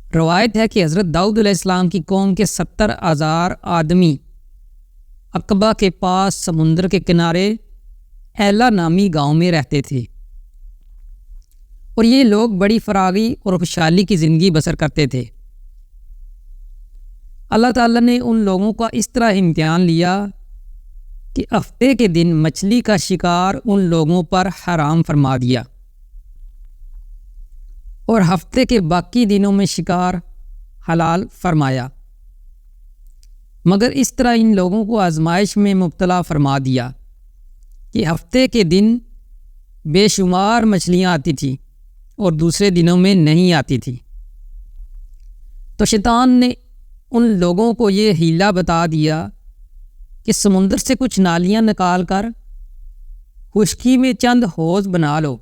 روایت ہے کہ حضرت داؤد علیہ السلام کی قوم کے 70,000 آدمی عقبہ کے پاس سمندر کے کنارے ایلا نامی گاؤں میں رہتے تھے، اور یہ لوگ بڑی فراغی اور خوشحالی کی زندگی بسر کرتے تھے۔ اللہ تعالیٰ نے ان لوگوں کا اس طرح امتحان لیا کہ ہفتے کے دن مچھلی کا شکار ان لوگوں پر حرام فرما دیا، اور ہفتے کے باقی دنوں میں شکار حلال فرمایا، مگر اس طرح ان لوگوں کو آزمائش میں مبتلا فرما دیا کہ ہفتے کے دن بے شمار مچھلیاں آتی تھیں اور دوسرے دنوں میں نہیں آتی تھی۔ تو شیطان نے ان لوگوں کو یہ حیلہ بتا دیا کہ سمندر سے کچھ نالیاں نکال کر خشکی میں چند حوض بنا لو،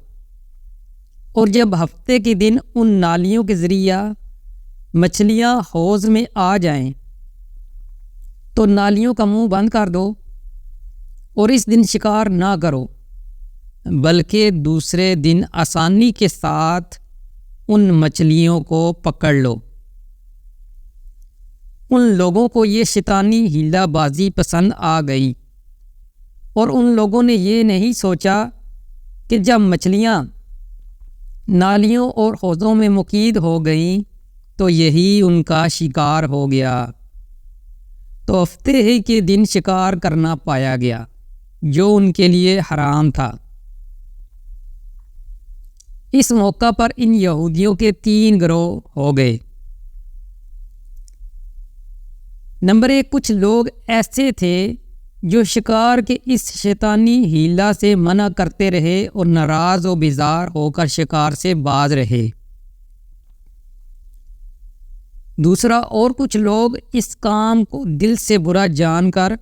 اور جب ہفتے کے دن ان نالیوں کے ذریعہ مچھلیاں حوض میں آ جائیں تو نالیوں کا منہ بند کر دو، اور اس دن شکار نہ کرو، بلکہ دوسرے دن آسانی کے ساتھ ان مچھلیوں کو پکڑ لو۔ ان لوگوں کو یہ شیطانی حیلہ بازی پسند آ گئی، اور ان لوگوں نے یہ نہیں سوچا کہ جب مچھلیاں نالیوں اور حوضوں میں مقید ہو گئیں تو یہی ان کا شکار ہو گیا، تو ہفتے ہی کے دن شکار کرنا پایا گیا جو ان کے لیے حرام تھا۔ اس موقع پر ان یہودیوں کے 3 گروہ ہو گئے۔ نمبر 1، کچھ لوگ ایسے تھے جو شکار کے اس شیطانی حیلہ سے منع کرتے رہے اور ناراض و بیزار ہو کر شکار سے باز رہے۔ دوسرا، اور کچھ لوگ اس کام کو دل سے برا جان کر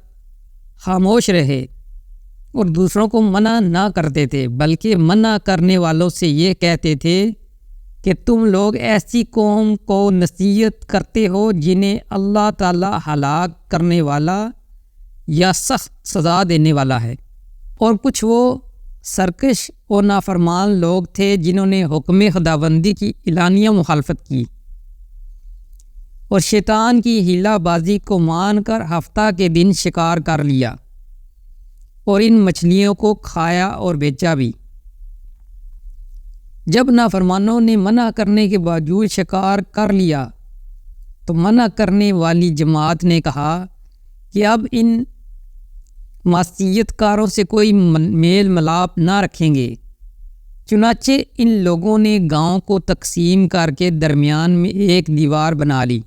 خاموش رہے اور دوسروں کو منع نہ کرتے تھے، بلکہ منع کرنے والوں سے یہ کہتے تھے کہ تم لوگ ایسی قوم کو نصیحت کرتے ہو جنہیں اللہ تعالی ہلاک کرنے والا یا سخت سزا دینے والا ہے۔ اور کچھ وہ سرکش اور نافرمان لوگ تھے جنہوں نے حکم خداوندی کی اعلانیہ مخالفت کی اور شیطان کی حیلہ بازی کو مان کر ہفتہ کے دن شکار کر لیا اور ان مچھلیوں کو کھایا اور بیچا بھی۔ جب نافرمانوں نے منع کرنے کے باوجود شکار کر لیا تو منع کرنے والی جماعت نے کہا کہ اب ان معصیت کاروں سے کوئی میل ملاپ نہ رکھیں گے۔ چنانچہ ان لوگوں نے گاؤں کو تقسیم کر کے درمیان میں ایک دیوار بنا لی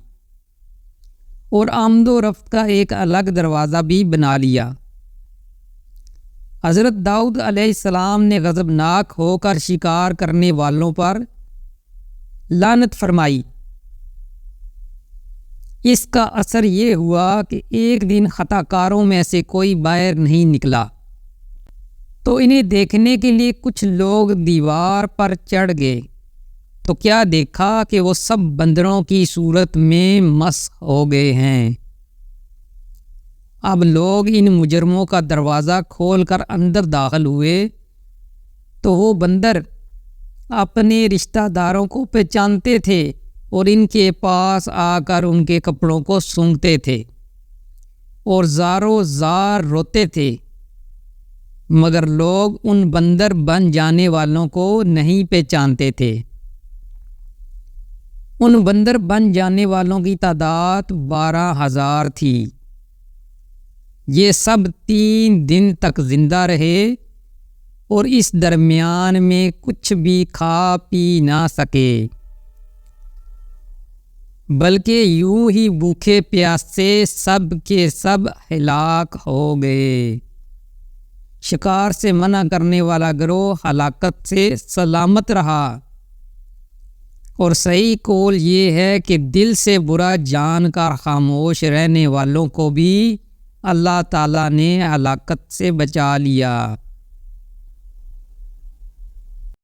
اور آمد و رفت کا ایک الگ دروازہ بھی بنا لیا۔ حضرت داؤد علیہ السلام نے غضبناک ہو کر شکار کرنے والوں پر لعنت فرمائی۔ اس کا اثر یہ ہوا کہ ایک دن خطا کاروں میں سے کوئی باہر نہیں نکلا، تو انہیں دیکھنے کے لیے کچھ لوگ دیوار پر چڑھ گئے، تو کیا دیکھا کہ وہ سب بندروں کی صورت میں مسخ ہو گئے ہیں۔ اب لوگ ان مجرموں کا دروازہ کھول کر اندر داخل ہوئے تو وہ بندر اپنے رشتہ داروں کو پہچانتے تھے اور ان کے پاس آ کر ان کے کپڑوں کو سونگھتے تھے اور زاروں زار روتے تھے، مگر لوگ ان بندر بن جانے والوں کو نہیں پہچانتے تھے۔ ان بندر بن جانے والوں کی تعداد 12,000 تھی۔ یہ سب 3 دن تک زندہ رہے اور اس درمیان میں کچھ بھی کھا پی نہ سکے، بلکہ یوں ہی بھوکے پیاسے سب کے سب ہلاک ہو گئے۔ شکار سے منع کرنے والا گروہ ہلاکت سے سلامت رہا، اور صحیح قول یہ ہے کہ دل سے برا جان کر خاموش رہنے والوں کو بھی اللہ تعالیٰ نے ہلاکت سے بچا لیا۔